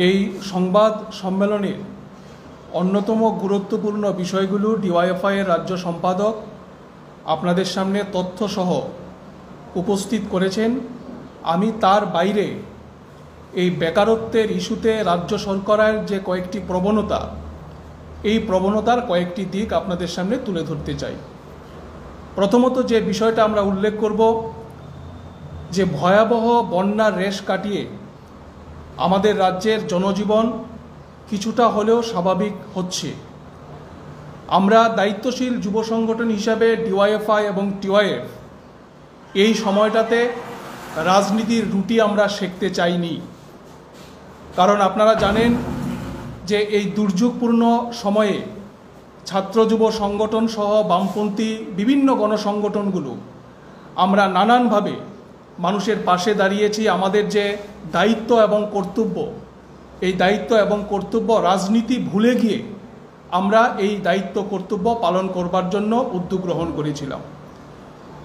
এই সংবাদ সম্মেলনের অন্যতম গুরুত্বপূর্ণ বিষয়গুলো ডিওয়াইএফআই এর রাজ্য সম্পাদক আপনাদের সামনে তথ্যসহ উপস্থিত করেছেন। আমি তার বাইরে এই বেকারত্বের ইস্যুতে রাজ্য সরকারের যে কয়েকটি প্রবণতা, এই প্রবণতার কয়েকটি দিক আপনাদের সামনে তুলে ধরতে চাই। প্রথমত যে বিষয়টা আমরা উল্লেখ করব, যে ভয়াবহ বন্যার রেশ কাটিয়ে আমাদের রাজ্যের জনজীবন কিছুটা হলেও স্বাভাবিক হচ্ছে। আমরা দায়িত্বশীল যুব সংগঠন হিসাবে ডিওয়াইএফআই এবং টিওয়াইএফ এই সময়টাতে রাজনীতির রুটি আমরা সেঁকতে চাইনি। কারণ আপনারা জানেন যে এই দুর্যোগপূর্ণ সময়ে ছাত্র যুব সংগঠন সহ বামপন্থী বিভিন্ন গণসংগঠনগুলো আমরা নানানভাবে মানুষের পাশে দাঁড়িয়েছি। আমাদের যে দায়িত্ব এবং কর্তব্য, এই দায়িত্ব এবং কর্তব্য রাজনীতি ভুলে গিয়ে আমরা এই দায়িত্ব কর্তব্য পালন করবার জন্য উদ্যোগ গ্রহণ করেছিলাম।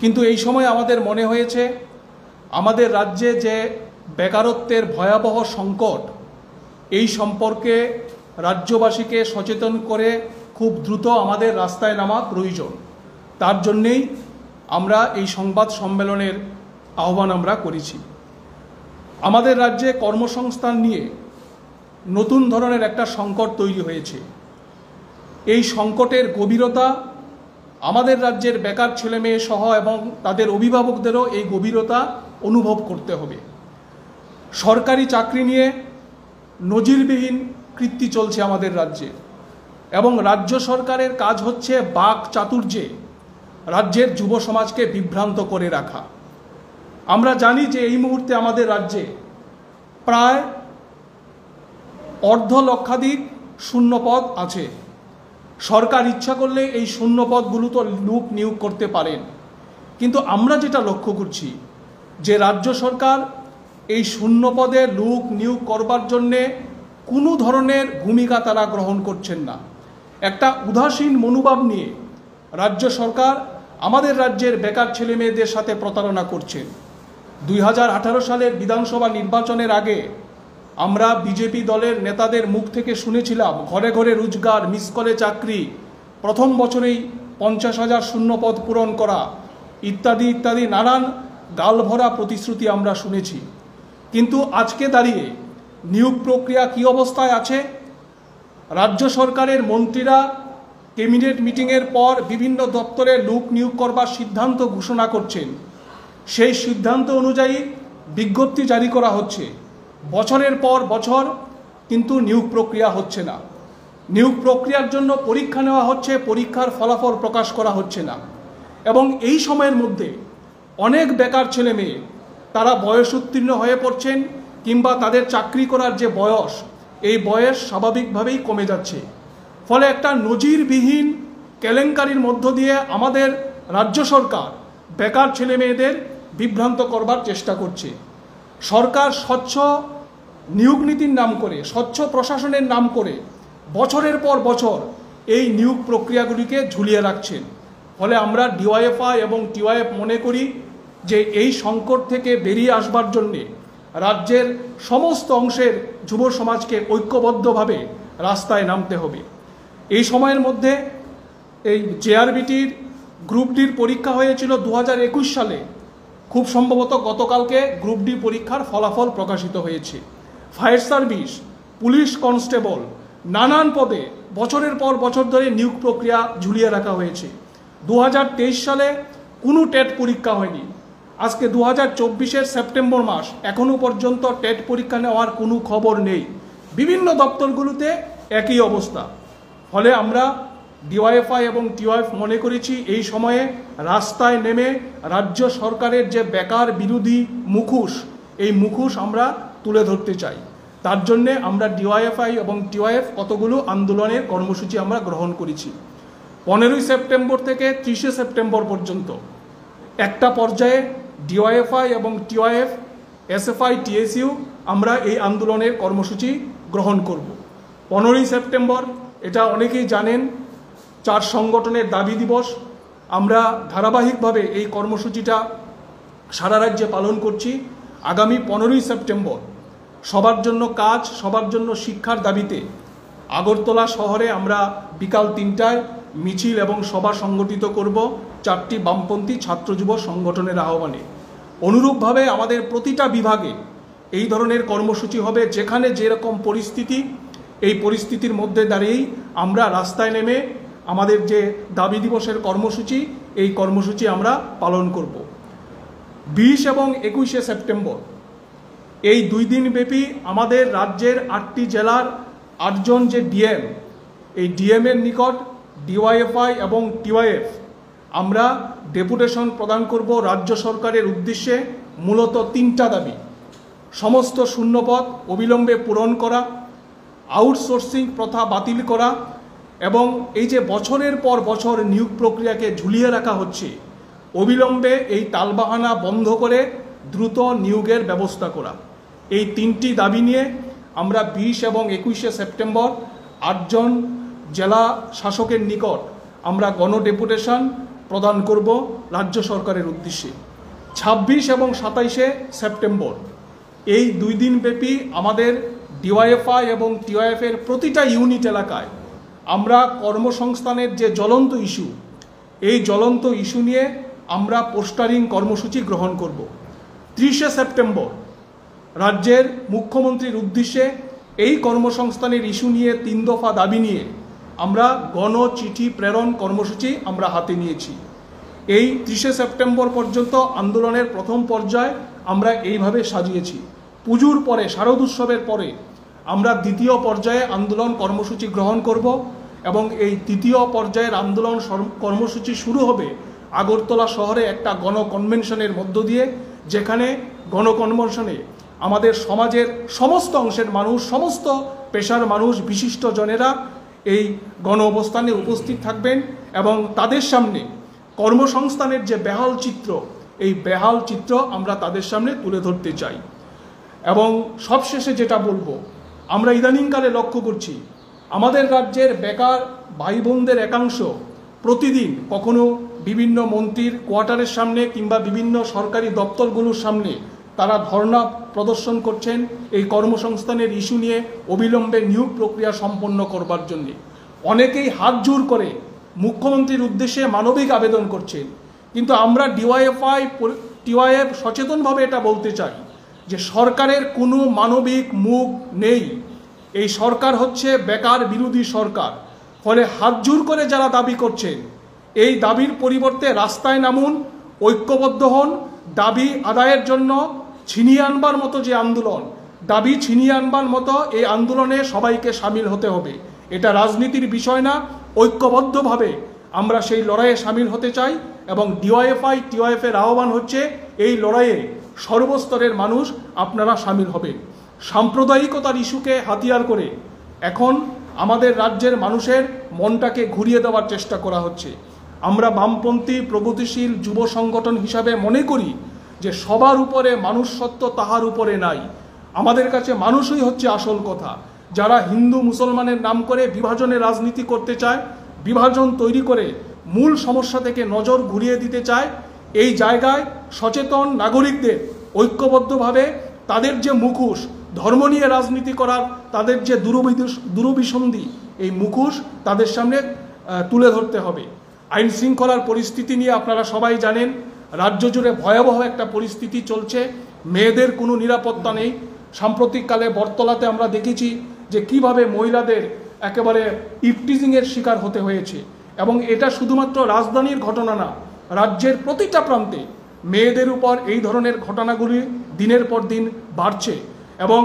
কিন্তু এই সময় আমাদের মনে হয়েছে আমাদের রাজ্যে যে বেকারত্বের ভয়াবহ সংকট, এই সম্পর্কে রাজ্যবাসীকে সচেতন করে খুব দ্রুত আমাদের রাস্তায় নামা প্রয়োজন। তার জন্যেই আমরা এই সংবাদ সম্মেলনের আহ্বান আমরা করেছি। আমাদের রাজ্যে কর্মসংস্থান নিয়ে নতুন ধরনের একটা সংকট তৈরি হয়েছে। এই সংকটের গভীরতা আমাদের রাজ্যের বেকার ছেলেমেয়ে সহ এবং তাদের অভিভাবকদেরও এই গভীরতা অনুভব করতে হবে। সরকারি চাকরি নিয়ে নজিরবিহীন কৃত্তি চলছে আমাদের রাজ্যে, এবং রাজ্য সরকারের কাজ হচ্ছে বাক চাতুর্যে রাজ্যের যুব সমাজকে বিভ্রান্ত করে রাখা। আমরা জানি যে এই মুহূর্তে আমাদের রাজ্যে প্রায় 2,50,000 শূন্যপদ আছে। সরকার ইচ্ছা করলে এই শূন্যপদগুলো তো লোক নিয়োগ করতে পারেন, কিন্তু আমরা যেটা লক্ষ্য করছি যে রাজ্য সরকার এই শূন্যপদে লোক নিয়োগ করবার জন্যে কোনো ধরনের ভূমিকা তারা গ্রহণ করছেন না। একটা উদাসীন মনোভাব নিয়ে রাজ্য সরকার আমাদের রাজ্যের বেকার ছেলে মেয়েদের সাথে প্রতারণা করছেন। 2018 সালের বিধানসভা নির্বাচনের আগে আমরা বিজেপি দলের নেতাদের মুখ থেকে শুনেছিলাম ঘরে ঘরে রোজগার, মিস কলে চাকরি, প্রথম বছরেই 50,000 শূন্যপদ পূরণ করা ইত্যাদি ইত্যাদি নানান গালভরা প্রতিশ্রুতি আমরা শুনেছি। কিন্তু আজকে দাঁড়িয়ে নিয়োগ প্রক্রিয়া কী অবস্থায় আছে? রাজ্য সরকারের মন্ত্রীরা ক্যাবিনেট মিটিংয়ের পর বিভিন্ন দপ্তরে লোক নিয়োগ করবার সিদ্ধান্ত ঘোষণা করছেন। সেই সিদ্ধান্ত অনুযায়ী বিজ্ঞপ্তি জারি করা হচ্ছে, বছরের পর বছর কিন্তু নিয়োগ প্রক্রিয়া হচ্ছে না। নিয়োগ প্রক্রিয়ার জন্য পরীক্ষা নেওয়া হচ্ছে, পরীক্ষার ফলাফল প্রকাশ করা হচ্ছে না। এবং এই সময়ের মধ্যে অনেক বেকার ছেলে মেয়ে তারা বয়স উত্তীর্ণ হয়ে পড়ছেন, কিংবা তাদের চাকরি করার যে বয়স, এই বয়স স্বাভাবিকভাবেই কমে যাচ্ছে। ফলে একটা নজিরবিহীন কেলেঙ্কারির মধ্য দিয়ে আমাদের রাজ্য সরকার বেকার ছেলে মেয়েদের বিভ্রান্ত করবার চেষ্টা করছে। সরকার স্বচ্ছ নিয়োগ নীতির নাম করে, স্বচ্ছ প্রশাসনের নাম করে বছরের পর বছর এই নিয়োগ প্রক্রিয়াগুলিকে ঝুলিয়ে রাখছেন। ফলে আমরা ডিওয়াইএফআই এবং টিওয়াইএফ মনে করি যে এই সংকট থেকে বেরিয়ে আসবার জন্যে রাজ্যের সমস্ত অংশের যুব সমাজকে ঐক্যবদ্ধভাবে রাস্তায় নামতে হবে। এই সময়ের মধ্যে এই জেআরবিটির গ্রুপ ডির পরীক্ষা হয়েছিল 2021 সালে। খুব সম্ভবত গতকালকে গ্রুপ ডি পরীক্ষার ফলাফল প্রকাশিত হয়েছে। ফায়ার সার্ভিস, পুলিশ কনস্টেবল, নানান পদে বছরের পর বছর ধরে নিয়োগ প্রক্রিয়া ঝুলিয়ে রাখা হয়েছে। 2023 সালে কোনো টেট পরীক্ষা হয়নি। আজকে 2024-এর সেপ্টেম্বর মাস, এখনও পর্যন্ত টেট পরীক্ষা নেওয়ার কোনো খবর নেই। বিভিন্ন দপ্তরগুলোতে একই অবস্থা। ফলে আমরা ডিওয়াইএফআই এবং টিওয়াইএফ মনে করেছি এই সময়ে রাস্তায় নেমে রাজ্য সরকারের যে বেকার বিরোধী মুখোশ, এই মুখোশ আমরা তুলে ধরতে চাই। তার জন্যে আমরা ডিওয়াইএফআই এবং টিওয়াইএফ কতগুলো আন্দোলনের কর্মসূচি আমরা গ্রহণ করেছি। 15ই সেপ্টেম্বর থেকে 30শে সেপ্টেম্বর পর্যন্ত একটা পর্যায়ে ডিওয়াইএফআই এবং টিওয়াইএফ, এসএফআই, টিএসইউ আমরা এই আন্দোলনের কর্মসূচি গ্রহণ করব। 15ই সেপ্টেম্বর, এটা অনেকেই জানেন, 4 সংগঠনের দাবি দিবস। আমরা ধারাবাহিকভাবে এই কর্মসূচিটা সারা রাজ্যে পালন করছি। আগামী 15ই সেপ্টেম্বর সবার জন্য কাজ, সবার জন্য শিক্ষার দাবিতে আগরতলা শহরে আমরা বিকাল 3টায় মিছিল এবং সভা সংগঠিত করব 4টি বামপন্থী ছাত্র যুব সংগঠনের আহ্বানে। অনুরূপভাবে আমাদের প্রতিটা বিভাগে এই ধরনের কর্মসূচি হবে, যেখানে যেরকম পরিস্থিতি, এই পরিস্থিতির মধ্যে দাঁড়িয়েই আমরা রাস্তায় নেমে আমাদের যে দাবি দিবসের কর্মসূচি, এই কর্মসূচি আমরা পালন করব। 20 এবং 21শে সেপ্টেম্বর এই 2 দিন ব্যাপী আমাদের রাজ্যের 8টি জেলার 8 জন যে ডিএম, এই ডিএমের নিকট ডিওয়াইএফআই এবং টিওয়াইএফ আমরা ডেপুটেশন প্রদান করব রাজ্য সরকারের উদ্দেশ্যে। মূলত 3টা দাবি: সমস্ত শূন্যপদ অবিলম্বে পূরণ করা, আউটসোর্সিং প্রথা বাতিল করা এবং এই যে বছরের পর বছর নিয়োগ প্রক্রিয়াকে ঝুলিয়ে রাখা হচ্ছে, অবিলম্বে এই টালবাহানা বন্ধ করে দ্রুত নিয়োগের ব্যবস্থা করা। এই 3টি দাবি নিয়ে আমরা 20 এবং 21শে সেপ্টেম্বর 8 জন জেলা শাসকের নিকট আমরা গণডেপুটেশন প্রদান করব রাজ্য সরকারের উদ্দেশ্যে। 26 এবং 27শে সেপ্টেম্বর এই 2 দিন ব্যাপী আমাদের ডিওয়াইএফআই এবং টিওয়াইএফের প্রতিটা ইউনিট এলাকায় আমরা কর্মসংস্থানের যে জ্বলন্ত ইস্যু, এই জ্বলন্ত ইস্যু নিয়ে আমরা পোস্টারিং কর্মসূচি গ্রহণ করব। 30শে সেপ্টেম্বর রাজ্যের মুখ্যমন্ত্রীর উদ্দেশ্যে এই কর্মসংস্থানের ইস্যু নিয়ে 3 দফা দাবি নিয়ে আমরা গণচিঠি প্রেরণ কর্মসূচি আমরা হাতে নিয়েছি। এই 30শে সেপ্টেম্বর পর্যন্ত আন্দোলনের প্রথম পর্যায় আমরা এইভাবে সাজিয়েছি। পুজোর পরে, শারদ উৎসবের পরে আমরা দ্বিতীয় পর্যায়ে আন্দোলন কর্মসূচি গ্রহণ করব এবং এই তৃতীয় পর্যায়ের আন্দোলন কর্মসূচি শুরু হবে আগরতলা শহরে একটা গণকনভেনশনের মধ্য দিয়ে, যেখানে গণকনভেনশনে আমাদের সমাজের সমস্ত অংশের মানুষ, সমস্ত পেশার মানুষ, বিশিষ্ট জনেরা এই গণ অবস্থানে উপস্থিত থাকবেন এবং তাদের সামনে কর্মসংস্থানের যে বেহাল চিত্র, এই বেহাল চিত্র আমরা তাদের সামনে তুলে ধরতে চাই। এবং সবশেষে যেটা বলবো, আমরা ইদানিংকালে লক্ষ্য করছি আমাদের রাজ্যের বেকার ভাই বোনদের একাংশ প্রতিদিন কখনো বিভিন্ন মন্ত্রীর কোয়ার্টারের সামনে কিংবা বিভিন্ন সরকারি দপ্তরগুলোর সামনে তারা ধর্ণা প্রদর্শন করছেন এই কর্মসংস্থানের ইস্যু নিয়ে অবিলম্বে নিয়োগ প্রক্রিয়া সম্পন্ন করবার জন্য। অনেকেই হাত জোর করে মুখ্যমন্ত্রীর উদ্দেশ্যে মানবিক আবেদন করছেন, কিন্তু আমরা ডিওয়াইএফআই টিওয়াইএফ সচেতনভাবে এটা বলতে চাই যে সরকারের কোনো মানবিক মুখ নেই। এই সরকার হচ্ছে বেকার বিরোধী সরকার। ফলে হাত জোর করে যারা দাবি করছেন, এই দাবির পরিবর্তে রাস্তায় নামুন, ঐক্যবদ্ধ হন। দাবি আদায়ের জন্য ছিনিয়ে আনবার মতো যে আন্দোলন, দাবি ছিনিয়ে আনবার মতো এই আন্দোলনে সবাইকে সামিল হতে হবে। এটা রাজনীতির বিষয় না, ঐক্যবদ্ধভাবে আমরা সেই লড়াইয়ে সামিল হতে চাই এবং ডিওয়াইএফআই টিওয়াইএফের আহ্বান হচ্ছে এই লড়াইয়ে সর্বস্তরের মানুষ আপনারা সামিল হবেন। সাম্প্রদায়িকতার ইস্যুকে হাতিয়ার করে এখন আমাদের রাজ্যের মানুষের মনটাকে ঘুরিয়ে দেওয়ার চেষ্টা করা হচ্ছে। আমরা বামপন্থী প্রগতিশীল যুব সংগঠন হিসাবে মনে করি যে সবার উপরে মানুষ সত্য, তাহার উপরে নাই। আমাদের কাছে মানুষই হচ্ছে আসল কথা। যারা হিন্দু মুসলমানের নাম করে বিভাজনের রাজনীতি করতে চায়, বিভাজন তৈরি করে মূল সমস্যা থেকে নজর ঘুরিয়ে দিতে চায়, এই জায়গায় সচেতন নাগরিকদের ঐক্যবদ্ধভাবে তাদের যে মুখোশ, ধর্ম নিয়ে রাজনীতি করার তাদের যে দুরভিসন্ধি, এই মুখোশ তাদের সামনে তুলে ধরতে হবে। আইন শৃঙ্খলার পরিস্থিতি নিয়ে আপনারা সবাই জানেন, রাজ্য জুড়ে ভয়াবহ একটা পরিস্থিতি চলছে। মেয়েদের কোনো নিরাপত্তা নেই। সাম্প্রতিককালে বটতলাতে আমরা দেখেছি যে কিভাবে মহিলাদের একেবারে ইফটিজিংয়ের শিকার হতে হয়েছে। এবং এটা শুধুমাত্র রাজধানীর ঘটনা না, রাজ্যের প্রতিটা প্রান্তে মেয়েদের উপর এই ধরনের ঘটনাগুলি দিনের পর দিন বাড়ছে। এবং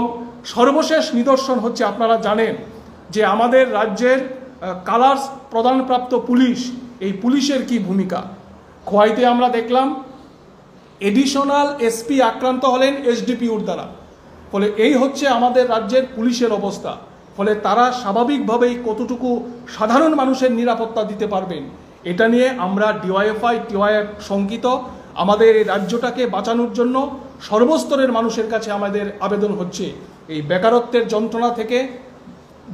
সর্বশেষ নিদর্শন হচ্ছে, আপনারা জানেন যে আমাদের রাজ্যের কালার্স প্রদানপ্রাপ্ত পুলিশ, এই পুলিশের কি ভূমিকা। খোয়াইতে আমরা দেখলাম এডিশনাল এসপি আক্রান্ত হলেন এসডিপিউর দ্বারা। ফলে এই হচ্ছে আমাদের রাজ্যের পুলিশের অবস্থা। ফলে তারা স্বাভাবিকভাবেই কতটুকু সাধারণ মানুষের নিরাপত্তা দিতে পারবেন, এটা নিয়ে আমরা ডিওয়াইএফআই টিওয়াইএফ শঙ্কিত। আমাদের এই রাজ্যটাকে বাঁচানোর জন্য সর্বস্তরের মানুষের কাছে আমাদের আবেদন হচ্ছে, এই বেকারত্বের যন্ত্রণা থেকে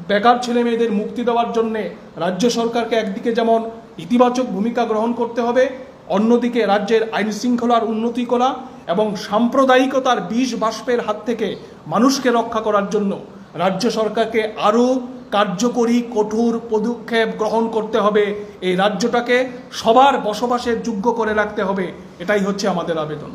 বেকার ছেলে মেয়েদের মুক্তি দেওয়ার জন্যে রাজ্য সরকারকে একদিকে যেমন ইতিবাচক ভূমিকা গ্রহণ করতে হবে, অন্যদিকে রাজ্যের আইন শৃঙ্খলার উন্নতি করা এবং সাম্প্রদায়িকতার বিষ বাষ্পের হাত থেকে মানুষকে রক্ষা করার জন্য রাজ্য সরকারকে আরও কার্যকরী কঠোর পদক্ষেপ গ্রহণ করতে হবে। এই রাজ্যটাকে সবার বসবাসের যোগ্য করে রাখতে হবে, এটাই হচ্ছে আমাদের আবেদন।